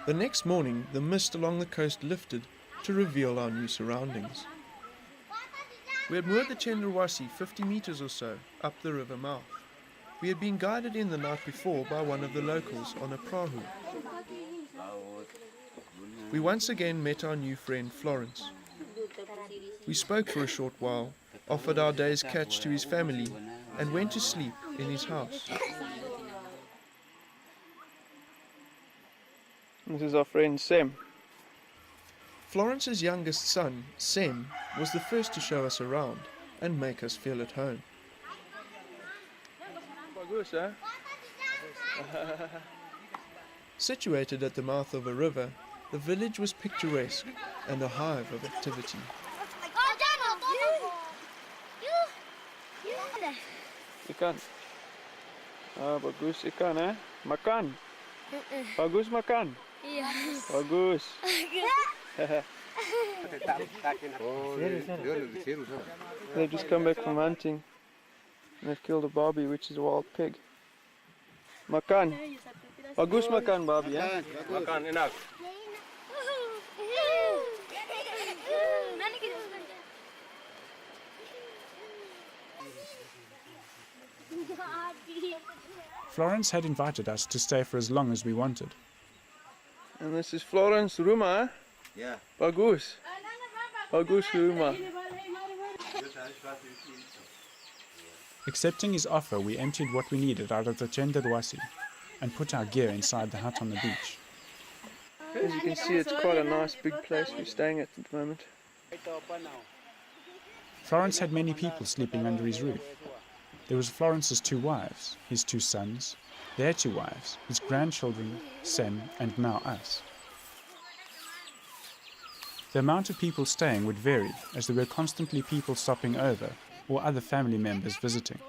The next morning, the mist along the coast lifted to reveal our new surroundings. We had moored the Chenderwasi 50 meters or so up the river mouth. We had been guided in the night before by one of the locals on a prahu. We once again met our new friend Florence. We spoke for a short while, offered our day's catch to his family, and went to sleep in his house. This is our friend Sem. Florence's youngest son, Sem, was the first to show us around and make us feel at home. Situated at the mouth of a river, the village was picturesque and a hive of activity. Ikan. Bagus ikan, eh? Makan. Bagus makan. Yes. Bagus. They've just come back from hunting. They've killed a barbie, which is a wild pig. Makan. Bagus makan barbie, eh? Makan enak. Florence had invited us to stay for as long as we wanted. And this is Florence rumah, eh? Yeah. Bagus. Bagus rumah. Accepting his offer, we emptied what we needed out of the Chenderwasi and put our gear inside the hut on the beach. As you can see, it's quite a nice big place we're staying at the moment. Florence had many people sleeping under his roof. There was Florence's 2 wives, his 2 sons, their 2 wives, his grandchildren, Sem, and now us. The amount of people staying would vary, as there were constantly people stopping over or other family members visiting.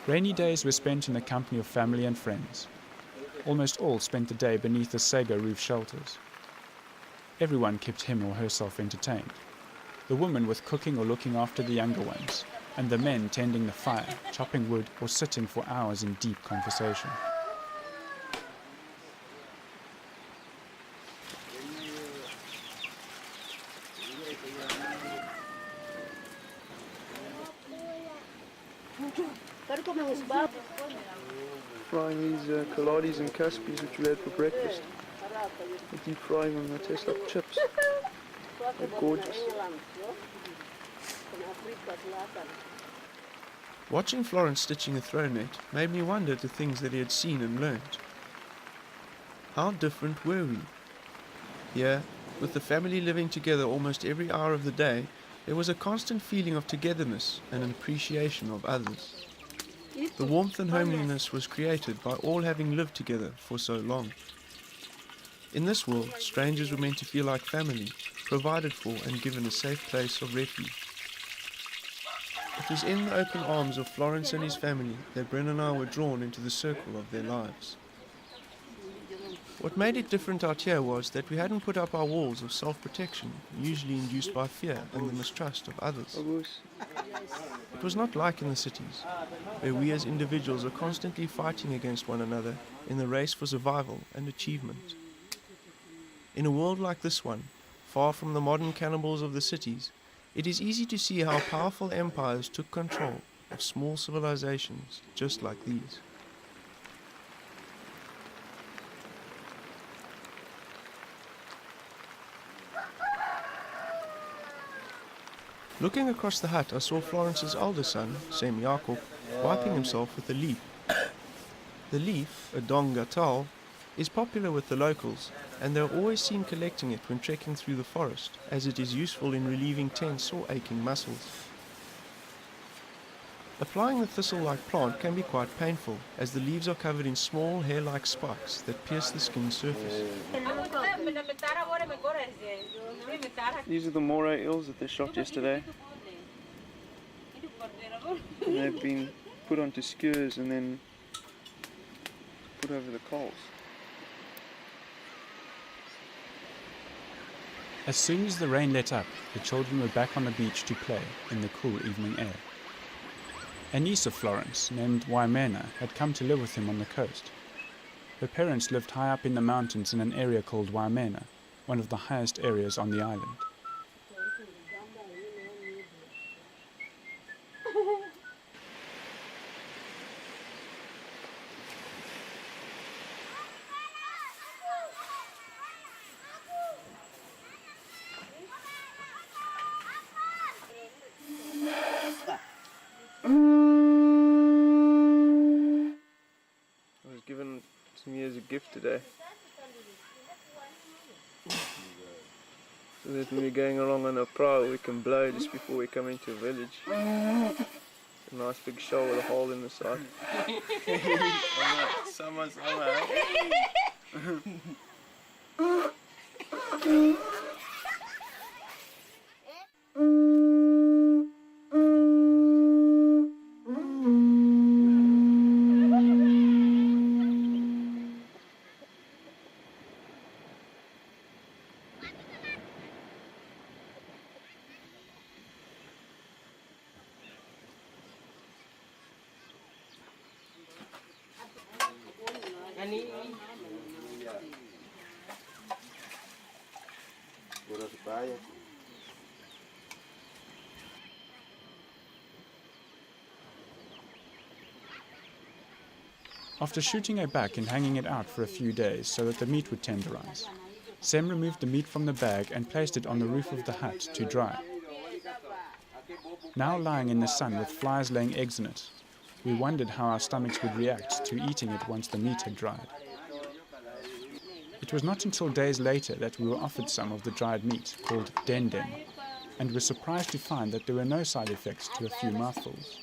Rainy days were spent in the company of family and friends. Almost all spent the day beneath the sago roof shelters. Everyone kept him or herself entertained. The women with cooking or looking after the younger ones, and the men tending the fire, chopping wood or sitting for hours in deep conversation. Frying these kalades and caspies which we had for breakfast. We're deep frying them, they taste like chips. They're gorgeous. Watching Florence stitching a throw net made me wonder at the things that he had seen and learnt. How different were we? Here, with the family living together almost every hour of the day, there was a constant feeling of togetherness and an appreciation of others. The warmth and homeliness was created by all having lived together for so long. In this world, strangers were meant to feel like family, provided for and given a safe place of refuge. It was in the open arms of Florence and his family that Bren and I were drawn into the circle of their lives. What made it different out here was that we hadn't put up our walls of self-protection, usually induced by fear and the mistrust of others. It was not like in the cities, where we as individuals are constantly fighting against one another in the race for survival and achievement. In a world like this one, far from the modern cannibals of the cities, it is easy to see how powerful empires took control of small civilizations just like these. Looking across the hut, I saw Florence's elder son, Sem Jakob, wiping himself with a leaf. The leaf, a dong gatal, is popular with the locals, and they are always seen collecting it when trekking through the forest, as it is useful in relieving tense or aching muscles. Applying the thistle-like plant can be quite painful, as the leaves are covered in small hair-like spikes that pierce the skin surface. These are the moray eels that they shot yesterday. And they've been put onto skewers and then put over the coals. As soon as the rain let up, the children were back on the beach to play in the cool evening air. A niece of Florence, named Waimena, had come to live with him on the coast. Her parents lived high up in the mountains in an area called Waimena, one of the highest areas on the island. It was given to me as a gift today. So that when we're going along on a prow, we can blow just before we come into a village. A nice big shell with a hole in the side. Summer. After shooting a buck and hanging it out for a few days so that the meat would tenderize, Sem removed the meat from the bag and placed it on the roof of the hut to dry. Now lying in the sun with flies laying eggs in it, we wondered how our stomachs would react to eating it once the meat had dried. It was not until days later that we were offered some of the dried meat, called dendem, and were surprised to find that there were no side effects to a few mouthfuls.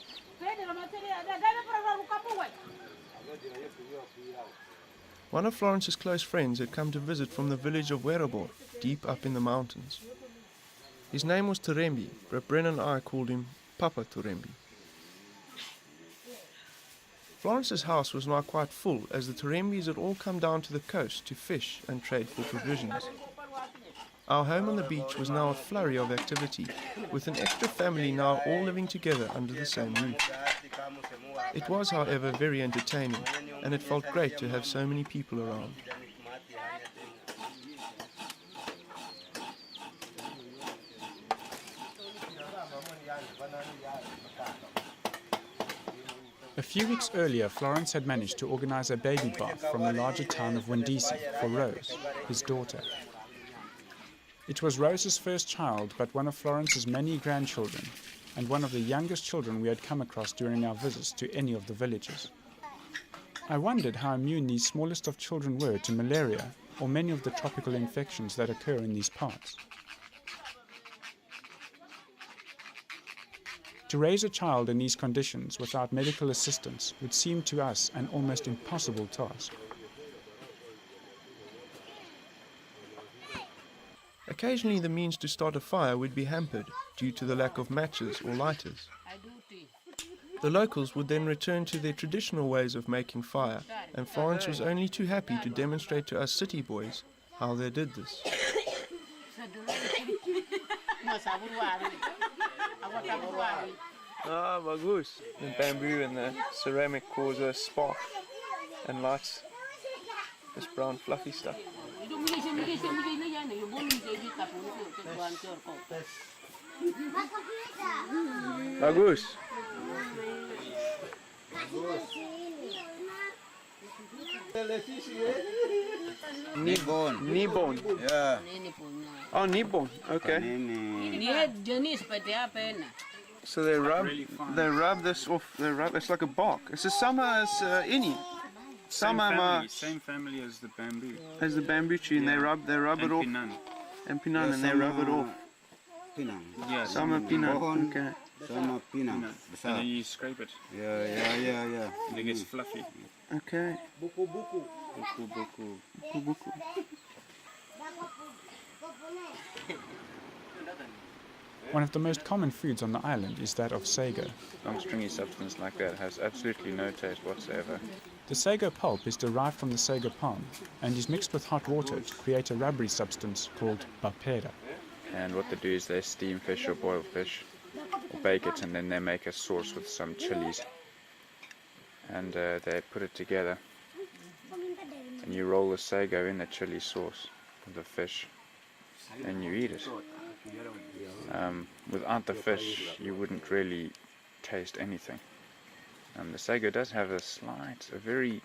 One of Florence's close friends had come to visit from the village of Werabor, deep up in the mountains. His name was Turembi, but Bren and I called him Papa Turembi. Florence's house was now quite full, as the Turembis had all come down to the coast to fish and trade for provisions. Our home on the beach was now a flurry of activity, with an extra family now all living together under the same roof. It was, however, very entertaining, and it felt great to have so many people around. A few weeks earlier, Florence had managed to organize a baby bath from the larger town of Windisi for Rose, his daughter. It was Rose's first child, but one of Florence's many grandchildren, and one of the youngest children we had come across during our visits to any of the villages. I wondered how immune these smallest of children were to malaria or many of the tropical infections that occur in these parts. To raise a child in these conditions without medical assistance would seem to us an almost impossible task. Occasionally the means to start a fire would be hampered due to the lack of matches or lighters. The locals would then return to their traditional ways of making fire, and Florence was only too happy to demonstrate to us city boys how they did this. Ah, bagus. The bamboo and the ceramic cause a spark and lights this brown fluffy stuff. Bagus. Nibon. Ya. Oh, Nibon. Okay. Dia jenis seperti apa enak? So they rub this off. It's like a bark. It's a summer ini. Same family as the bamboo. As the bamboo tree, and they rub it off. And pinan, and they rub it off. Pinang. Yeah, Sama pinan. Pohon. Okay. Sama pinang And besar. then you scrape it, Ya. and it gets fluffy. Okay. Buku. Buku. One of the most common foods on the island is that of sago. Long stringy substance like that has absolutely no taste whatsoever. The sago pulp is derived from the sago palm and is mixed with hot water to create a rubbery substance called bapera. And what they do is they steam fish or boil fish or bake it, and then they make a sauce with some chilies, and they put it together, and you roll the sago in the chili sauce with the fish and you eat it. Without the fish you wouldn't really taste anything. The sago does have a very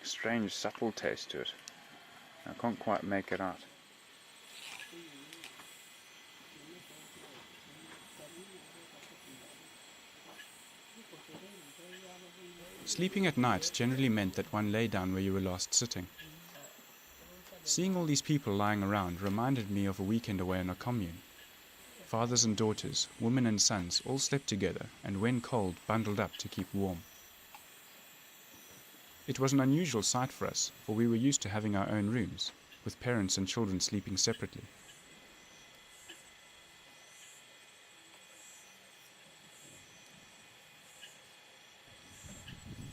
strange, subtle taste to it. I can't quite make it out. Sleeping at night generally meant that one lay down where you were last sitting. Seeing all these people lying around reminded me of a weekend away in a commune. Fathers and daughters, women and sons all slept together and when cold bundled up to keep warm. It was an unusual sight for us, for we were used to having our own rooms, with parents and children sleeping separately.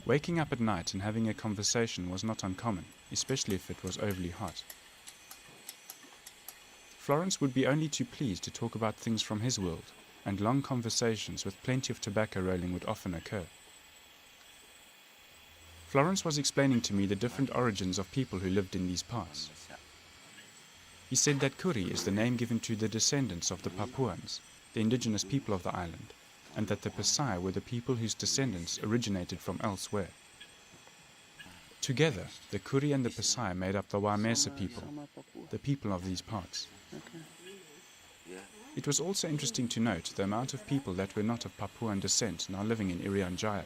Waking up at night and having a conversation was not uncommon, especially if it was overly hot. Florence would be only too pleased to talk about things from his world, and long conversations with plenty of tobacco rolling would often occur. Florence was explaining to me the different origins of people who lived in these parts. He said that Kuri is the name given to the descendants of the Papuans, the indigenous people of the island, and that the Pasai were the people whose descendants originated from elsewhere. Together, the Kuri and the Pasai made up the Waimesa people, the people of these parts. It was also interesting to note the amount of people that were not of Papuan descent now living in Irian Jaya.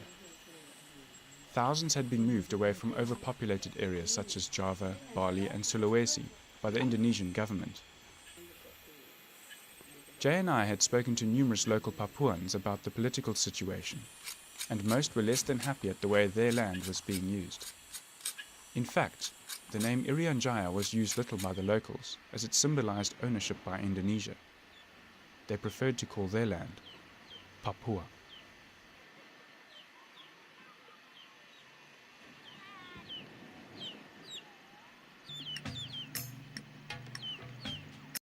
Thousands had been moved away from overpopulated areas such as Java, Bali and Sulawesi by the Indonesian government. Jaya and I had spoken to numerous local Papuans about the political situation, and most were less than happy at the way their land was being used. In fact, the name Irian Jaya was used little by the locals, as it symbolized ownership by Indonesia. They preferred to call their land Papua.